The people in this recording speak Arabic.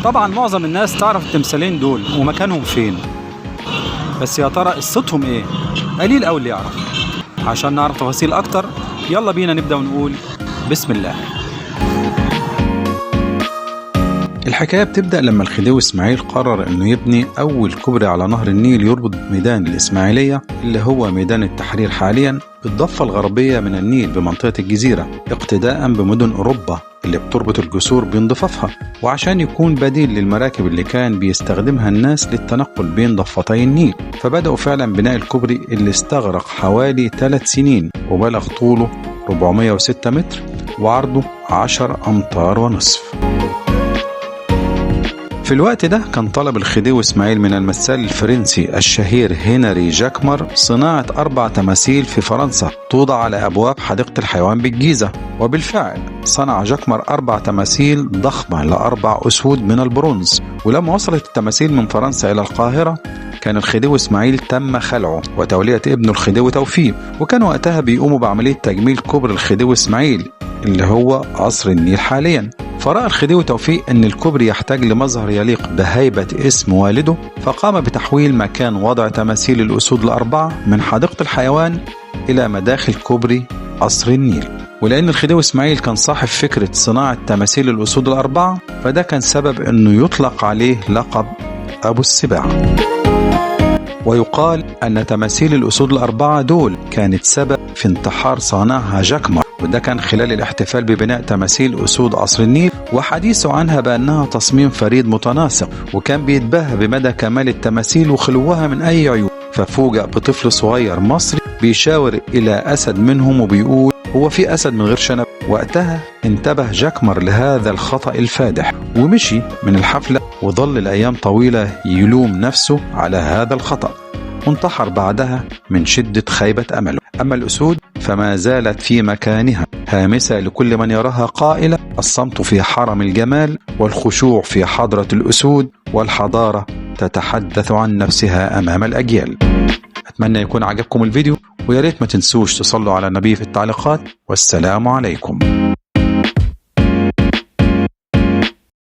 طبعا معظم الناس تعرف التمثالين دول ومكانهم فين، بس يا ترى قصتهم ايه؟ قليل أوي اللي يعرف. عشان نعرف تفاصيل أكتر يلا بينا نبدأ ونقول بسم الله. الحكاية بتبدأ لما الخديوي إسماعيل قرر أنه يبني أول كوبري على نهر النيل يربط ميدان الإسماعيلية اللي هو ميدان التحرير حاليا بالضفة الغربية من النيل بمنطقة الجزيرة، اقتداء بمدن أوروبا اللي بتربط الجسور بين ضفافها، وعشان يكون بديل للمراكب اللي كان بيستخدمها الناس للتنقل بين ضفتي النيل. فبدأوا فعلا بناء الكوبري اللي استغرق حوالي 3 سنين وبلغ طوله 406 متر وعرضه 10 أمتار ونصف. في الوقت ده كان طلب الخديوي إسماعيل من المثال الفرنسي الشهير هنري جاكمر صناعة 4 تماثيل في فرنسا توضع على أبواب حديقة الحيوان بالجيزة، وبالفعل صنع جاكمر 4 تماثيل ضخمة ل4 أسود من البرونز. ولما وصلت التماثيل من فرنسا إلى القاهرة كان الخديوي إسماعيل تم خلعه وتولية ابنه الخديوي توفيق، وكان وقتها بيقوموا بعملية تجميل كوبري الخديوي إسماعيل اللي هو قصر النيل حاليا. فرأى الخديوي توفيق أن الكوبري يحتاج لمظهر يليق بهيبة اسم والده، فقام بتحويل مكان وضع تماثيل الأسود ال4 من حديقة الحيوان إلى مداخل كوبري قصر النيل. ولأن الخديوي إسماعيل كان صاحب فكرة صناعة تماثيل الأسود ال4 فده كان سبب أنه يطلق عليه لقب أبو السباع. ويقال أن تماثيل الأسود ال4 دول كانت سبب في انتحار صانعها جاكمر، وده كان خلال الاحتفال ببناء تماثيل أسود قصر النيل، وحديثه عنها بأنها تصميم فريد متناسق، وكان بيتباهى بمدى كمال التماثيل وخلوها من أي عيوب. ففوجئ بطفل صغير مصري بيشاور إلى أسد منهم وبيقول هو في أسد من غير شنب. وقتها انتبه جاكمر لهذا الخطأ الفادح ومشي من الحفلة، وظل الأيام طويلة يلوم نفسه على هذا الخطأ، وانتحر بعدها من شدة خيبة أمله. أما الأسود فما زالت في مكانها هامسة لكل من يراها قائلة الصمت في حرم الجمال والخشوع في حضرة الأسود، والحضارة تتحدث عن نفسها أمام الأجيال. أتمنى يكون عجبكم الفيديو، وياريت ما تنسوش تصلوا على النبي في التعليقات، والسلام عليكم.